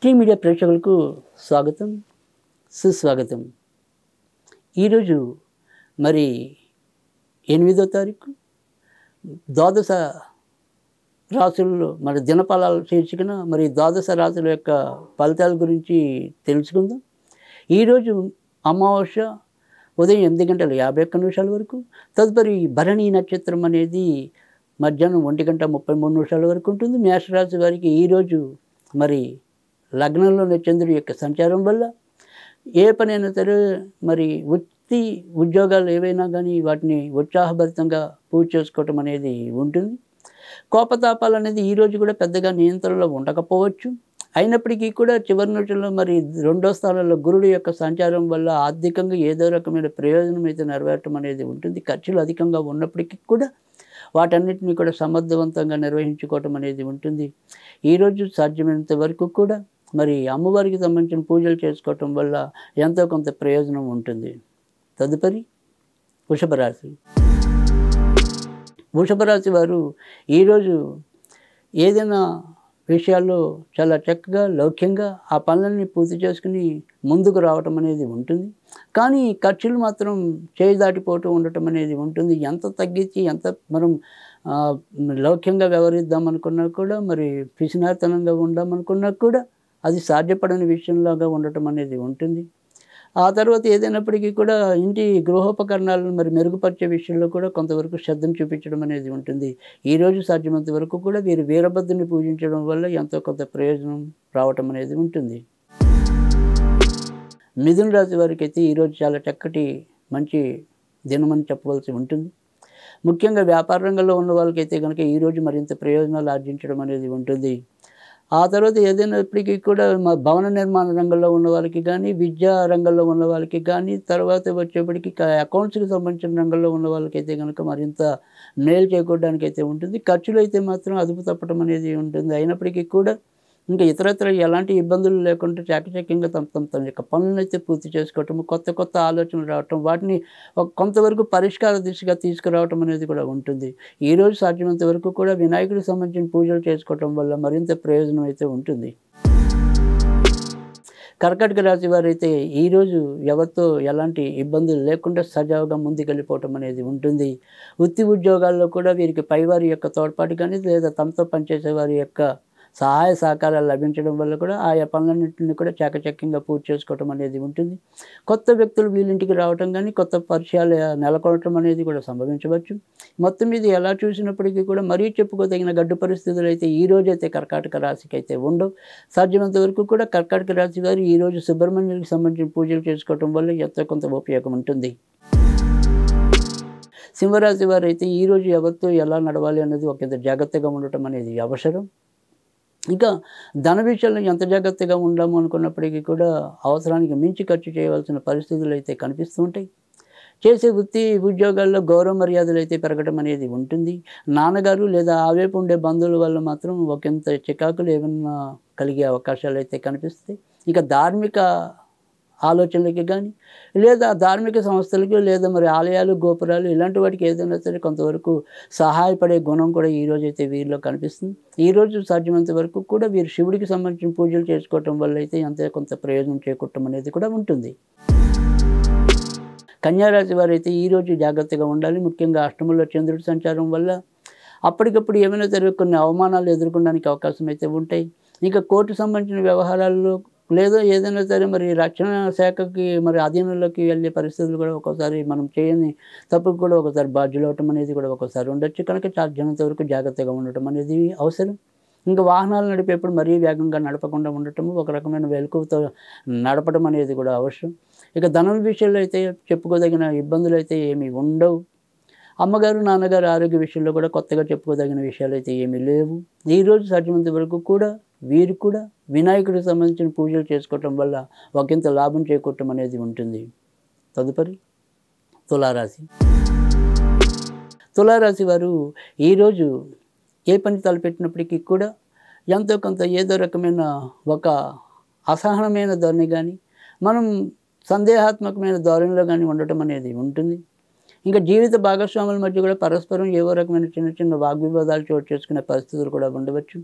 Tea media ప్రేక్షకులకు స్వాగతం, సుస్వాగతం. ఈరోజు మరి 8వ తారీఖు ద్వాదశ రాశుల్లో మరి దినఫలాల శీర్షికన మరి ద్వాదశ రాశుల యొక్క ఫలితాల గురించి తెలుసుకుందాం. ఈరోజు అమావాస్య ఉదయం 8:51 వరకు, తదుపరి భరణి నక్షత్రం అనేది మధ్యాహ్నం 1:33 వరకు ఉంటుంది. మేషరాశి వారికి ఈరోజు మరి లగ్నంలోని చంద్రుడి యొక్క సంచారం వల్ల ఏ పనైనా సరే మరి వృత్తి ఉద్యోగాలు ఏవైనా కానీ వాటిని ఉత్సాహభరితంగా పూర్తి చేసుకోవటం అనేది ఉంటుంది. కోపతాపాలు అనేది ఈరోజు కూడా పెద్దగా నియంత్రణలో ఉండకపోవచ్చు. అయినప్పటికీ కూడా చివరి నిమిషంలో మరి 2వ స్థానంలో గురుడు యొక్క సంచారం వల్ల ఆర్థికంగా ఏదో రకమైన ప్రయోజనం అయితే నెరవేరటం అనేది ఉంటుంది. ఖర్చులు అధికంగా ఉన్నప్పటికీ కూడా వాటన్నిటిని కూడా సమర్థవంతంగా నిర్వహించుకోవటం అనేది ఉంటుంది. ఈరోజు సాధ్యమైనంత వరకు కూడా మరి అమ్మవారికి సంబంధించిన పూజలు చేసుకోవటం వల్ల ఎంతో కొంత ప్రయోజనం ఉంటుంది. తదుపరి వృషభ రాశి. వృషభ రాశి వారు ఈరోజు ఏదైనా విషయాల్లో చాలా చక్కగా లౌక్యంగా ఆ పనులన్నీ పూర్తి చేసుకుని ముందుకు రావటం అనేది ఉంటుంది. కానీ ఖర్చులు మాత్రం చేయి దాటిపోతూ ఉండటం అనేది ఉంటుంది. ఎంత తగ్గించి ఎంత మనం లౌక్యంగా వ్యవహరిద్దాం అనుకున్నా కూడా మరి పిసినారితనంగా ఉందామనుకున్నా కూడా అది సాధ్యపడని విషయంలాగా ఉండటం అనేది ఉంటుంది. ఆ తర్వాత ఏదైనప్పటికీ కూడా ఇంటి గృహోపకరణాలను మరి మెరుగుపరిచే విషయంలో కూడా కొంతవరకు శ్రద్ధను చూపించడం అనేది ఉంటుంది. ఈరోజు సాధ్యమైనంత వరకు కూడా వీరు వీరభద్రుని పూజించడం వల్ల ఎంతో కొంత ప్రయోజనం రావటం అనేది ఉంటుంది. మిథున రాశి వారికి అయితే ఈరోజు చాలా చక్కటి మంచి దినమని చెప్పవలసి ఉంటుంది. ముఖ్యంగా వ్యాపార రంగంలో ఉన్న వాళ్ళకైతే కనుక ఈరోజు మరింత ప్రయోజనాలు ఆర్జించడం అనేది ఉంటుంది. ఆ తర్వాత ఏదైనప్పటికీ కూడా మా భవన నిర్మాణ రంగంలో ఉన్న వాళ్ళకి కానీ, విద్యా రంగంలో ఉన్న వాళ్ళకి కానీ, తర్వాత వచ్చేప్పటికి అకౌంట్స్కి సంబంధించిన రంగంలో ఉన్న వాళ్ళకైతే కనుక మరింత మేలు చేకూరడానికి అయితే ఉంటుంది. ఖర్చులు అయితే మాత్రం అదుపు తప్పడం అనేది ఉంటుంది. అయినప్పటికీ కూడా ఇంకా ఇతరత్ర ఎలాంటి ఇబ్బందులు లేకుండా చాకచక్యంగా తమ యొక్క పనులను అయితే పూర్తి చేసుకోవటం, కొత్త ఆలోచనలు రావటం, వాటిని కొంతవరకు పరిష్కార దిశగా తీసుకురావటం అనేది కూడా ఉంటుంది. ఈరోజు సాధ్యమైనంత వరకు కూడా వినాయకుడికి సంబంధించిన పూజలు చేసుకోవటం వల్ల మరింత ప్రయోజనం అయితే ఉంటుంది. కర్కాటక రాశి వారైతే ఈరోజు ఎవరితో ఎలాంటి ఇబ్బందులు లేకుండా సజావుగా ముందుకెళ్ళిపోవటం అనేది ఉంటుంది. వృత్తి ఉద్యోగాల్లో కూడా వీరికి పైవారి యొక్క తోడ్పాటు కానీ లేదా తమతో పనిచేసే వారి యొక్క సహాయ సహకారాలు లభించడం వల్ల కూడా ఆయా పనులన్నింటినీ కూడా చాకచక్యంగా పూర్తి చేసుకోవటం అనేది ఉంటుంది. కొత్త వ్యక్తులు వీళ్ళింటికి రావటం కానీ కొత్త పరిచయాలు నెలకొనటం అనేది కూడా సంభవించవచ్చు. మొత్తం మీద ఎలా చూసినప్పటికీ కూడా మరీ చెప్పుకోదగిన గడ్డు పరిస్థితులు అయితే ఈ రోజైతే కర్కాటక రాశికి అయితే ఉండవు. సాధ్యమైనంత వరకు కూడా కర్కాటక రాశి వారు ఈరోజు సుబ్రహ్మణ్యుడికి సంబంధించిన పూజలు చేసుకోవటం వల్ల ఎంతో కొంత ఉపయోగం ఉంటుంది. సింహరాశి వారు అయితే ఈరోజు ఎవరితో ఎలా నడవాలి అనేది ఒకంత జాగ్రత్తగా ఉండటం అనేది అవసరం. ఇంకా ధన విషయంలో ఎంత జాగ్రత్తగా ఉండాము అనుకున్నప్పటికీ కూడా అవసరానికి మించి ఖర్చు చేయవలసిన పరిస్థితులు అయితే కనిపిస్తూ ఉంటాయి. చేసే వృత్తి ఉద్యోగాల్లో గౌరవ మర్యాదలు అయితే పెరగడం అనేది ఉంటుంది. నాన్నగారు లేదా ఆవేపు ఉండే బంధువుల వల్ల మాత్రం ఒకంత చికాకులు ఏమన్నా కలిగే అవకాశాలు అయితే కనిపిస్తాయి. ఇక ధార్మిక ఆలోచనలకి కానీ లేదా ధార్మిక సంస్థలకి లేదా మరి ఆలయాలు గోపురాలు ఇలాంటి వాటికి ఏదైనా సరే కొంతవరకు సహాయపడే గుణం కూడా ఈరోజు అయితే వీరిలో కనిపిస్తుంది. ఈరోజు సాధ్యమైనంత వరకు కూడా వీరు శివుడికి సంబంధించిన పూజలు చేసుకోవటం వల్ల అయితే ఎంతో కొంత ప్రయోజనం చేకూరటం అనేది కూడా ఉంటుంది. కన్యారాశి వారైతే ఈరోజు జాగ్రత్తగా ఉండాలి. ముఖ్యంగా అష్టమంలో చంద్రుడి సంచారం వల్ల అప్పటికప్పుడు ఏమైనా సరే కొన్ని అవమానాలు ఎదుర్కొనడానికి అవకాశం అయితే ఉంటాయి. ఇంకా కోర్టు సంబంధించిన వ్యవహారాల్లో లేదా ఏదైనా సరే మరి రక్షణ శాఖకి మరి అధీనంలోకి వెళ్ళే పరిస్థితులు కూడా ఒక్కోసారి మనం చేయని తప్పుకు కూడా ఒకసారి బాధ్యులు అవటం అనేది కూడా ఒక్కోసారి ఉండొచ్చు. కనుక సాధ్యమైనంత వరకు జాగ్రత్తగా ఉండటం అనేది అవసరం. ఇంకా వాహనాలు నడిపేప్పుడు మరీ వేగంగా నడపకుండా ఉండటము, ఒక రకమైన వెలుకుతో నడపడం అనేది కూడా అవసరం. ఇక ధనం విషయంలో అయితే చెప్పుకోదగిన ఇబ్బందులు అయితే ఏమీ ఉండవు. అమ్మగారు నాన్నగారు ఆరోగ్య విషయంలో కూడా కొత్తగా చెప్పుకోదగిన విషయాలు అయితే ఏమీ లేవు. ఈరోజు సాధ్యమైనంత వరకు కూడా వీరు కూడా వినాయకుడికి సంబంధించిన పూజలు చేసుకోవటం వల్ల ఒకంత లాభం చేకూరటం అనేది ఉంటుంది. తదుపరి తులారాశి. తులారాశి వారు ఈరోజు ఏ పని తలపెట్టినప్పటికీ కూడా ఎంతో కొంత ఏదో రకమైన ఒక అసహనమైన ధోరణి కానీ మనం సందేహాత్మకమైన ధోరణిలో కానీ ఉండటం అనేది ఉంటుంది. ఇంకా జీవిత భాగస్వాముల మధ్య కూడా పరస్పరం ఏవో రకమైన చిన్న చిన్న వాగ్వివాదాలు చోటు చేసుకునే పరిస్థితులు కూడా ఉండవచ్చు.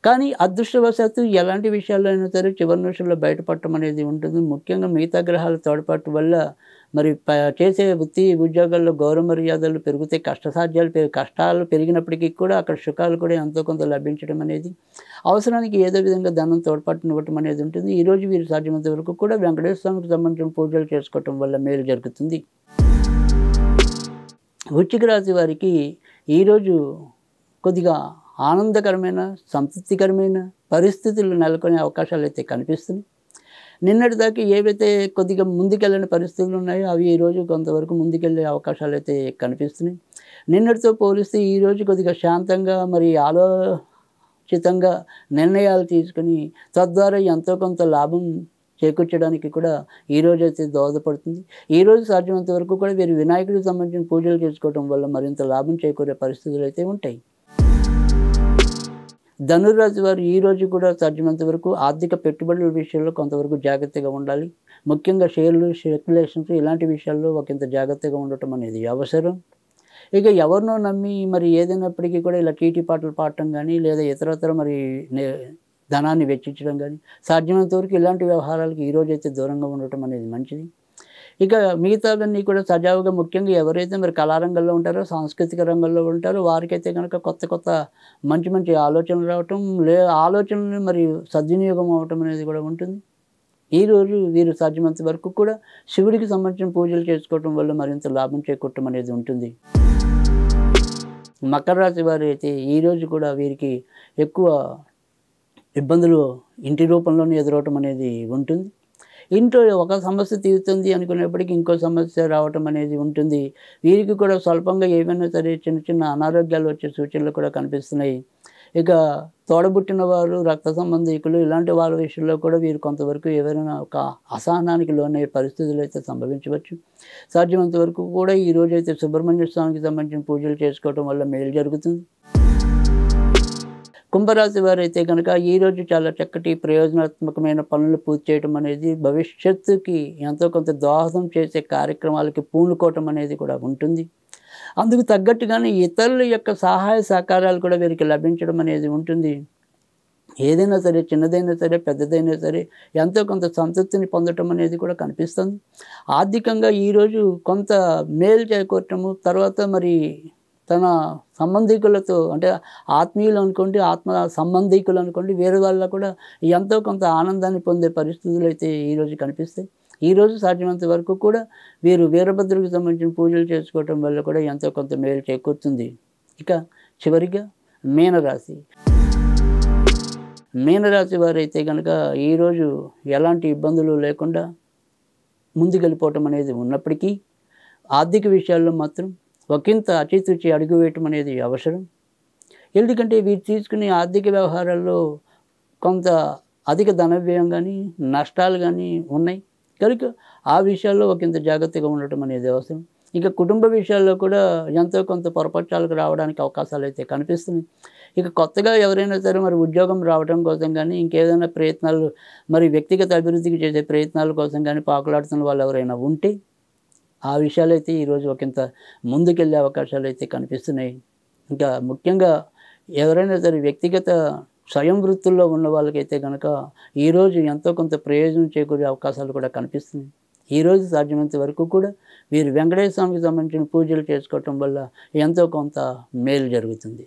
కానీ అదృష్టవశాత్తు ఎలాంటి విషయాల్లో అయినా సరే చివరి నిమిషంలో బయటపడటం అనేది ఉంటుంది. ముఖ్యంగా మిగతా గ్రహాల తోడ్పాటు వల్ల మరి చేసే వృత్తి ఉద్యోగాల్లో గౌరవ మర్యాదలు పెరుగుతాయి. కష్టాలు పెరిగినప్పటికీ కూడా అక్కడ సుఖాలు కూడా ఎంతో కొంత లభించడం అనేది, అవసరానికి ఏదో విధంగా ధనం తోడ్పాటునివ్వటం అనేది ఉంటుంది. ఈరోజు వీరు సాధ్యమైనంత వరకు కూడా వెంకటేశ్వర స్వామికి సంబంధించిన పూజలు చేసుకోవటం వల్ల మేలు జరుగుతుంది. వృశ్చిక రాశి వారికి ఈరోజు కొద్దిగా ఆనందకరమైన, సంతృప్తికరమైన పరిస్థితులు నెలకొనే అవకాశాలు అయితే కనిపిస్తున్నాయి. నిన్నటిదాకా ఏవైతే కొద్దిగా ముందుకెళ్ళని పరిస్థితులు ఉన్నాయో అవి ఈరోజు కొంతవరకు ముందుకెళ్ళే అవకాశాలు అయితే కనిపిస్తున్నాయి. నిన్నటితో పోలిస్తే ఈరోజు కొద్దిగా శాంతంగా మరి ఆలోచితంగా నిర్ణయాలు తీసుకుని తద్వారా ఎంతో కొంత లాభం చేకూర్చడానికి కూడా ఈరోజు అయితే దోహదపడుతుంది. ఈరోజు సాధ్యమైనంత వరకు కూడా వీరు వినాయకుడికి సంబంధించిన పూజలు చేసుకోవడం వల్ల మరింత లాభం చేకూరే పరిస్థితులు అయితే ఉంటాయి. ధనుర్రాశి వారు ఈరోజు కూడా సాధ్యమైనంత వరకు ఆర్థిక పెట్టుబడుల విషయంలో కొంతవరకు జాగ్రత్తగా ఉండాలి. ముఖ్యంగా షేర్లు, స్పెక్యులేషన్స్ ఇలాంటి విషయాల్లో ఒకంత జాగ్రత్తగా ఉండటం అనేది అవసరం. ఇక ఎవరినో నమ్మి మరి ఏదైనప్పటికీ కూడా ఇలా చీటీ పాటలు పాడటం కానీ, లేదా ఇతరత్ర మరి ధనాన్ని వెచ్చించడం కానీ, సాధ్యమైనంత వరకు ఇలాంటి వ్యవహారాలకు ఈరోజైతే దూరంగా ఉండటం అనేది మంచిది. ఇక మిగతావన్నీ కూడా సజావుగా, ముఖ్యంగా ఎవరైతే మరి కళారంగంలో ఉంటారో, సాంస్కృతిక రంగంలో ఉంటారో వారికైతే కనుక కొత్త మంచి మంచి ఆలోచనలు రావటం, ఆలోచనలు మరి సద్వినియోగం అవ్వటం అనేది కూడా ఉంటుంది. ఈరోజు వీరు సాధ్యమైనంత వరకు కూడా శివుడికి సంబంధించిన పూజలు చేసుకోవటం వల్ల మరింత లాభం చేకూరటం అనేది ఉంటుంది. మకర రాశి వారు అయితే ఈరోజు కూడా వీరికి ఎక్కువ ఇబ్బందులు ఇంటి రూపంలోనే ఎదురవటం అనేది ఉంటుంది. ఇంట్లో ఒక సమస్య తీరుతుంది అనుకునేప్పటికీ ఇంకో సమస్య రావటం అనేది ఉంటుంది. వీరికి కూడా స్వల్పంగా ఏమైనా సరే చిన్న చిన్న అనారోగ్యాలు వచ్చే సూచనలు కూడా కనిపిస్తున్నాయి. ఇక తోడబుట్టిన వారు, రక్త సంబంధికులు ఇలాంటి వాళ్ళ విషయంలో కూడా వీరు కొంతవరకు ఏవైనా ఒక అసహనానికి లోనయ్యే పరిస్థితులు అయితే సంభవించవచ్చు. సాధ్యమైనంత వరకు కూడా ఈరోజు అయితే సుబ్రహ్మణ్య స్వామికి సంబంధించిన పూజలు చేసుకోవడం వల్ల మేలు జరుగుతుంది. కుంభరాశి వారైతే కనుక ఈరోజు చాలా చక్కటి ప్రయోజనాత్మకమైన పనులు పూర్తి చేయడం అనేది, భవిష్యత్తుకి ఎంతో కొంత దోహదం చేసే కార్యక్రమాలకి పూనుకోవటం అనేది కూడా ఉంటుంది. అందుకు తగ్గట్టుగానే ఇతరుల యొక్క సహాయ సహకారాలు కూడా వీరికి లభించడం అనేది ఉంటుంది. ఏదైనా సరే, చిన్నదైనా సరే, పెద్దదైనా సరే ఎంతో కొంత సంతృప్తిని పొందటం అనేది కూడా కనిపిస్తుంది. ఆర్థికంగా ఈరోజు కొంత మేలు చేకూరటము, తర్వాత మరి తన సంబంధికులతో, అంటే ఆత్మీయులు అనుకోండి, ఆత్మ సంబంధికులు అనుకోండి, వేరే వాళ్ళ కూడా ఎంతో కొంత ఆనందాన్ని పొందే పరిస్థితులు అయితే ఈరోజు కనిపిస్తాయి. ఈరోజు సాధ్యమైనంత వరకు కూడా వీరు వీరభద్రుడికి సంబంధించిన పూజలు చేసుకోవటం వల్ల కూడా ఎంతో కొంత మేలు చేకూరుతుంది. ఇక చివరిగా మీనరాశి. మీనరాశి వారైతే కనుక ఈరోజు ఎలాంటి ఇబ్బందులు లేకుండా ముందుకెళ్ళిపోవటం అనేది ఉన్నప్పటికీ ఆర్థిక విషయాల్లో మాత్రం ఒకంత అచితూచి అడుగు వేయటం అనేది అవసరం. ఎందుకంటే వీరు తీసుకునే ఆర్థిక వ్యవహారాల్లో కొంత అధిక ధన వ్యయం కానీ, నష్టాలు కానీ ఉన్నాయి కనుక ఆ విషయాల్లో ఒకంత జాగ్రత్తగా ఉండటం అనేది అవసరం. ఇక కుటుంబ విషయాల్లో కూడా ఎంతో కొంత పొరపక్షాలకు రావడానికి అవకాశాలు అయితే కనిపిస్తున్నాయి. ఇక కొత్తగా ఎవరైనా సరే మరి ఉద్యోగం రావడం కోసం కానీ, ఇంకేదైనా ప్రయత్నాలు మరి వ్యక్తిగత అభివృద్ధికి చేసే ప్రయత్నాల కోసం కానీ పాకులాడుతున్న వాళ్ళు ఎవరైనా ఉంటే ఆ విషయాలైతే ఈరోజు ఒకంత ముందుకెళ్ళే అవకాశాలు అయితే కనిపిస్తున్నాయి. ఇంకా ముఖ్యంగా ఎవరైనా సరే వ్యక్తిగత స్వయం వృత్తుల్లో ఉన్న వాళ్ళకైతే కనుక ఈరోజు ఎంతో కొంత ప్రయోజనం చేకూరే అవకాశాలు కూడా కనిపిస్తున్నాయి. ఈరోజు సాధ్యమైనంత వరకు కూడా వీరు వెంకటేశ్వర స్వామికి సంబంధించిన పూజలు చేసుకోవటం వల్ల ఎంతో కొంత మేలు జరుగుతుంది.